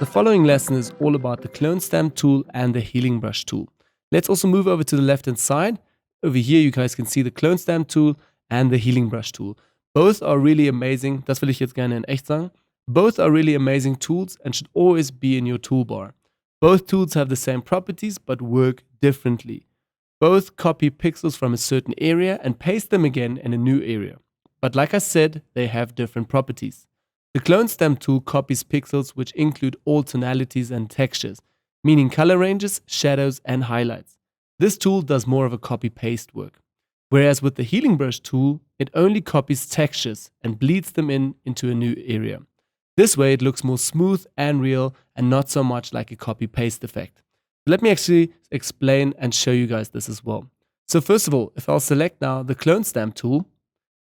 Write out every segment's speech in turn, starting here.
following lesson is all about the clone stamp tool and the healing brush tool. Let's also move over to the left hand side. Over here you guys can see the clone stamp tool and the healing brush tool. Both are really amazing. Das will ich jetzt gerne in echt sagen. Both are really amazing tools and should always be in your toolbar. Both tools have the same properties but work differently. Both copy pixels from a certain area and paste them again in a new area. But like I said, they have different properties. The clone stamp tool copies pixels which include all tonalities and textures, meaning color ranges, shadows, and highlights. This tool does more of a copy-paste work. Whereas with the healing brush tool, it only copies textures and bleeds them into a new area. This way it looks more smooth and real and not so much like a copy-paste effect. Let me actually explain and show you guys this as well. So first of all, if I'll select now the clone stamp tool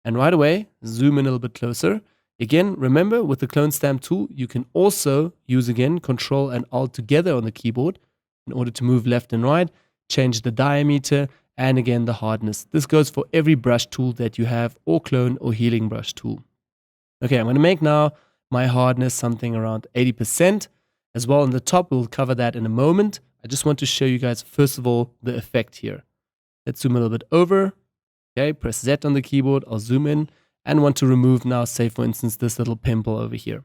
and right away zoom in a little bit closer. Again, remember with the clone stamp tool, you can also use again Control and Alt together on the keyboard in order to move left and right, change the diameter and again the hardness. This goes for every brush tool that you have or clone or healing brush tool. Okay, I'm going to make now my hardness something around 80%. As well on the top, we'll cover that in a moment. I just want to show you guys first of all the effect here. Let's zoom a little bit over. Okay, press Z on the keyboard, I'll zoom in and want to remove now, say for instance, this little pimple over here.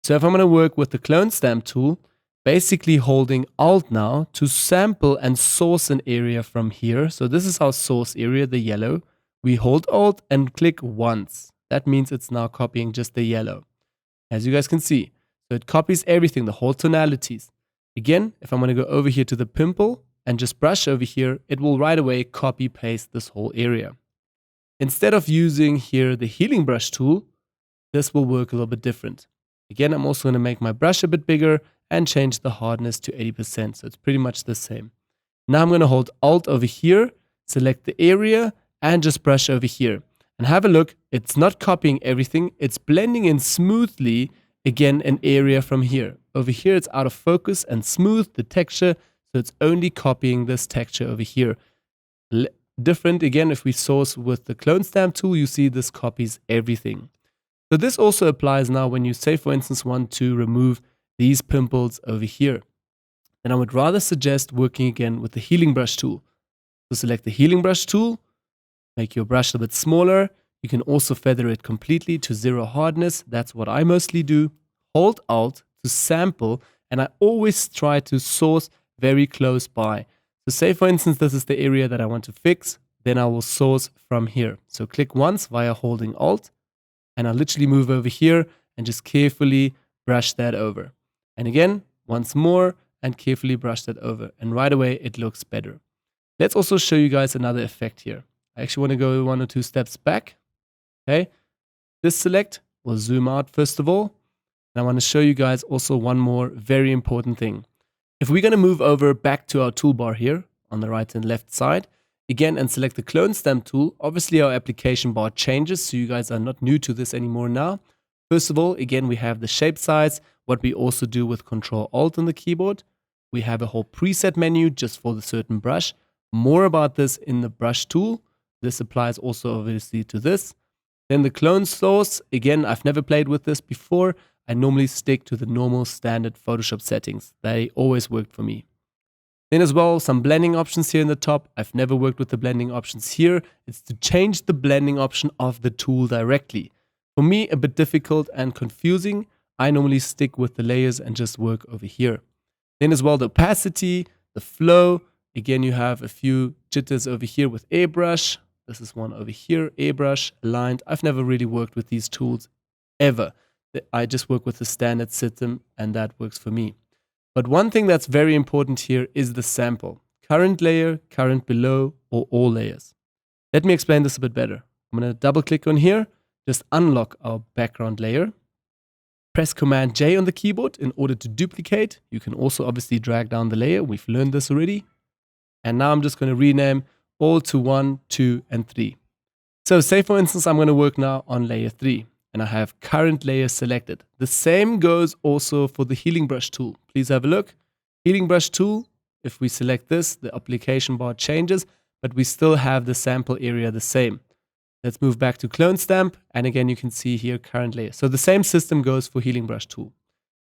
So if I'm going to work with the clone stamp tool, basically holding Alt now to sample and source an area from here. So this is our source area, the yellow. We hold Alt and click once. That means it's now copying just the yellow. As you guys can see, so it copies everything, the whole tonalities. Again, if I'm going to go over here to the pimple and just brush over here, it will right away copy paste this whole area. Instead of using here the healing brush tool, this will work a little bit different. Again, I'm also going to make my brush a bit bigger and change the hardness to 80%. So it's pretty much the same. Now I'm going to hold Alt over here, select the area and just brush over here. And have a look, it's not copying everything, it's blending in smoothly, again, an area from here. Over here it's out of focus and smooth, the texture, so it's only copying this texture over here. Different, again, if we source with the clone stamp tool, you see this copies everything. So this also applies now when you say, for instance, want to remove these pimples over here. And I would rather suggest working again with the healing brush tool. So select the healing brush tool, make your brush a bit smaller. You can also feather it completely to 0 hardness. That's what I mostly do. Hold Alt to sample, and I always try to source very close by. So say for instance, this is the area that I want to fix, then I will source from here. So click once via holding Alt, and I'll literally move over here and just carefully brush that over. And again, once more, and carefully brush that over. And right away, it looks better. Let's also show you guys another effect here. I actually want to go 1 or 2 steps back. Okay, this select will zoom out first of all. And I want to show you guys also one more very important thing. If we're going to move over back to our toolbar here on the right and left side, again, and select the clone stamp tool, obviously our application bar changes, so you guys are not new to this anymore now. First of all, again, we have the shape size, what we also do with Control Alt on the keyboard. We have a whole preset menu just for the certain brush. More about this in the brush tool. This applies also obviously to this. Then the clone source, again, I've never played with this before. I normally stick to the normal standard Photoshop settings. They always worked for me. Then as well, some blending options here in the top. I've never worked with the blending options here. It's to change the blending option of the tool directly. For me, a bit difficult and confusing. I normally stick with the layers and just work over here. Then as well, the opacity, the flow. Again, you have a few jitters over here with airbrush. This is one over here, airbrush, aligned. I've never really worked with these tools ever. I just work with the standard system and that works for me. But one thing that's very important here is the sample. Current layer, current below, or all layers. Let me explain this a bit better. I'm going to double click on here, just unlock our background layer. Press Command J on the keyboard in order to duplicate. You can also obviously drag down the layer. We've learned this already. And now I'm just going to rename all to 1, 2, and 3. So say for instance, I'm going to work now on layer 3. And I have current layer selected. The same goes also for the healing brush tool. Please have a look. Healing brush tool, if we select this, the application bar changes, but we still have the sample area the same. Let's move back to clone stamp. And again, you can see here current layer. So the same system goes for healing brush tool.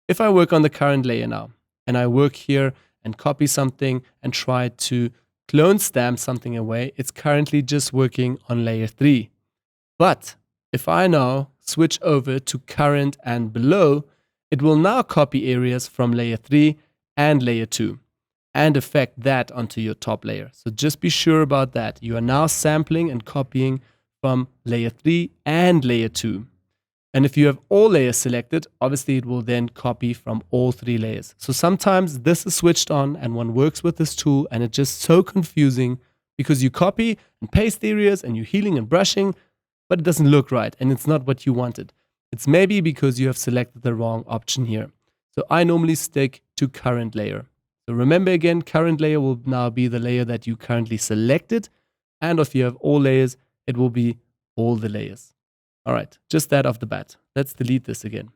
If I work on the current layer now, and I work here and copy something and try to clone stamp something away, it's currently just working on layer 3. But if I now switch over to current and below, it will now copy areas from layer 3 and layer 2 and affect that onto your top layer. So just be sure about that. You are now sampling and copying from layer 3 and layer 2. And if you have all layers selected, obviously it will then copy from all 3 layers. So sometimes this is switched on and one works with this tool and it's just so confusing because you copy and paste areas and you're healing and brushing, but it doesn't look right and it's not what you wanted. It's maybe because you have selected the wrong option here. So I normally stick to current layer. So remember again, current layer will now be the layer that you currently selected. And if you have all layers, it will be all the layers. All right, just that off the bat. Let's delete this again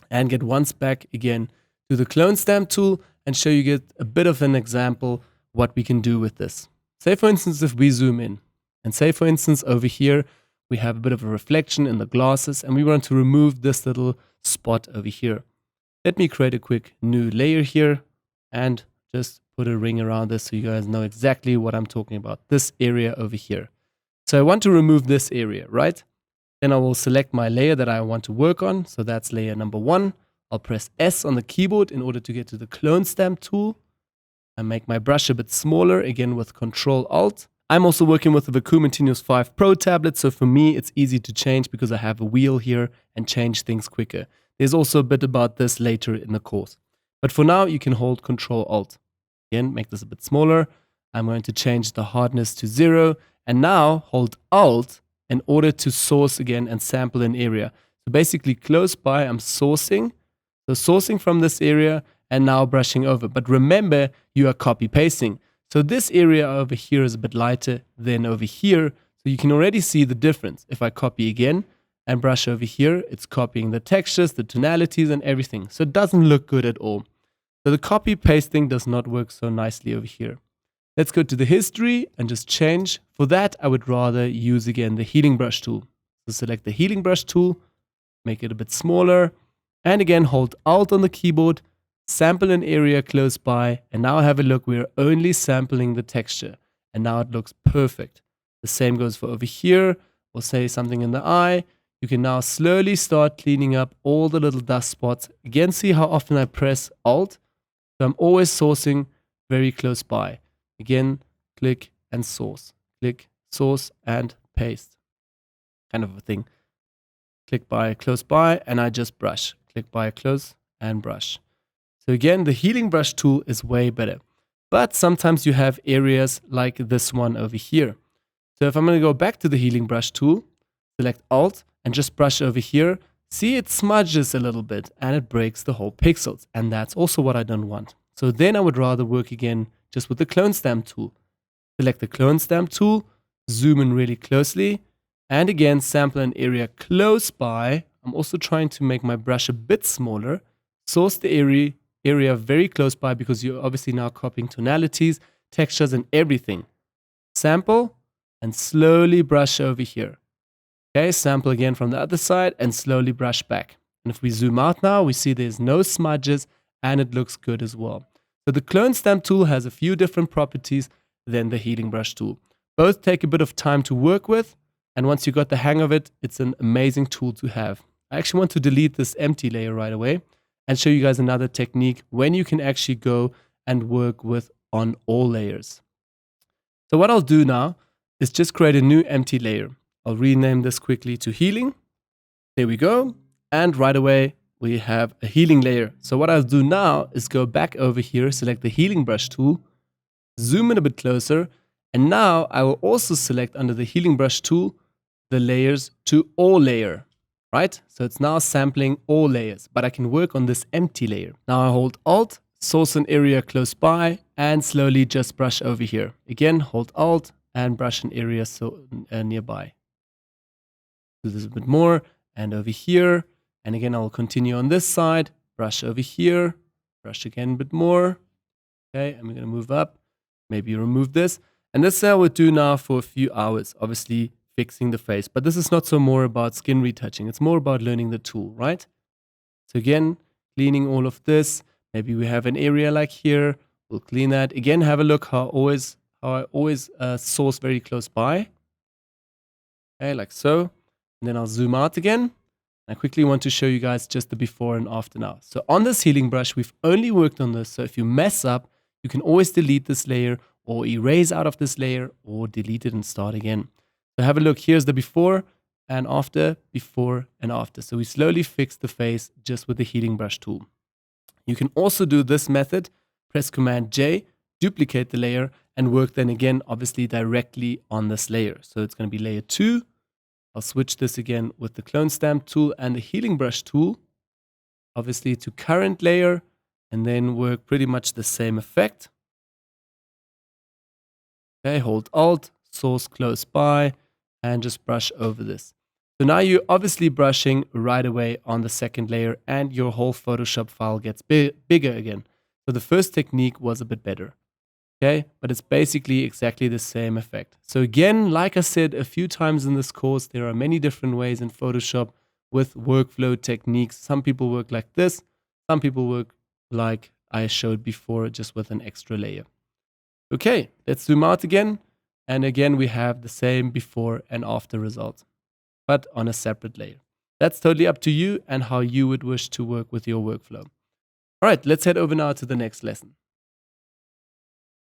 and get once back again to the clone stamp tool and show you a bit of an example what we can do with this. Say for instance, if we zoom in and say for instance over here, we have a bit of a reflection in the glasses and we want to remove this little spot over here. Let me create a quick new layer here and just put a ring around this so you guys know exactly what I'm talking about. This area over here. So I want to remove this area, right? Then I will select my layer that I want to work on. So that's layer number 1. I'll press S on the keyboard in order to get to the clone stamp tool and make my brush a bit smaller, again with Control Alt. I'm also working with the Vacuum Continuous 5 Pro tablet, so for me it's easy to change because I have a wheel here and change things quicker. There's also a bit about this later in the course. But for now, you can hold Control Alt. Again, make this a bit smaller. I'm going to change the hardness to 0 and now hold Alt in order to source again and sample an area. So basically close by, I'm sourcing. So sourcing from this area and now brushing over. But remember, you are copy pasting. So this area over here is a bit lighter than over here. So you can already see the difference. If I copy again and brush over here, it's copying the textures, the tonalities and everything. So it doesn't look good at all. So the copy pasting does not work so nicely over here. Let's go to the history and just change. For that, I would rather use again the healing brush tool. So select the healing brush tool, make it a bit smaller, and again hold Alt on the keyboard, sample an area close by, and now have a look, we're only sampling the texture. And now it looks perfect. The same goes for over here. We'll say something in the eye. You can now slowly start cleaning up all the little dust spots. Again, see how often I press Alt. So I'm always sourcing very close by. Again, click and source. Click, source, and paste. Kind of a thing. Click by, close by, and I just brush. Click by, close, and brush. So again, the healing brush tool is way better. But sometimes you have areas like this one over here. So if I'm going to go back to the healing brush tool, select Alt, and just brush over here, see it smudges a little bit and it breaks the whole pixels. And that's also what I don't want. So then I would rather work again just with the clone stamp tool. Select the clone stamp tool, zoom in really closely, and again sample an area close by. I'm also trying to make my brush a bit smaller. Source the area very close by because you're obviously now copying tonalities, textures, and everything. Sample and slowly brush over here. Okay, sample again from the other side and slowly brush back. And if we zoom out now, we see there's no smudges and it looks good as well. So the clone stamp tool has a few different properties than the healing brush tool. Both take a bit of time to work with, and once you got the hang of it, it's an amazing tool to have. I actually want to delete this empty layer right away and show you guys another technique when you can actually go and work with on all layers. So what I'll do now is just create a new empty layer. I'll rename this quickly to healing. There we go. And right away, we have a healing layer. So what I'll do now is go back over here, select the healing brush tool, zoom in a bit closer, and now I will also select under the healing brush tool, the layers to all layer, right? So it's now sampling all layers, but I can work on this empty layer. Now I hold Alt, source an area close by, and slowly just brush over here. Again, hold Alt and brush an area nearby. Do this a bit more, and over here, and again I'll continue on this side, brush over here, brush again a bit more. Okay, I'm gonna move up, maybe remove this, and this I would do now for a few hours, obviously fixing the face. But this is not so more about skin retouching, it's more about learning the tool, right? So again, cleaning all of this. Maybe we have an area like here. We'll clean that. Again, have a look how I always source very close by. Okay, like so. And then I'll zoom out again. I quickly want to show you guys just the before and after now. So on this healing brush, we've only worked on this. So if you mess up, you can always delete this layer or erase out of this layer or delete it and start again. So have a look. Here's the before and after, before and after. So we slowly fix the face just with the healing brush tool. You can also do this method, press Command J, duplicate the layer, and work then again, obviously directly on this layer. So it's going to be layer 2. I'll switch this again with the clone stamp tool and the healing brush tool, obviously to current layer, and then work pretty much the same effect. Okay, hold Alt, source close by, and just brush over this. So now you're obviously brushing right away on the second layer and your whole Photoshop file gets bigger again. So the first technique was a bit better. Okay, but it's basically exactly the same effect. So again, like I said a few times in this course, there are many different ways in Photoshop with workflow techniques. Some people work like this. Some people work like I showed before, just with an extra layer. Okay, let's zoom out again. And again, we have the same before and after result, but on a separate layer. That's totally up to you and how you would wish to work with your workflow. All right, let's head over now to the next lesson.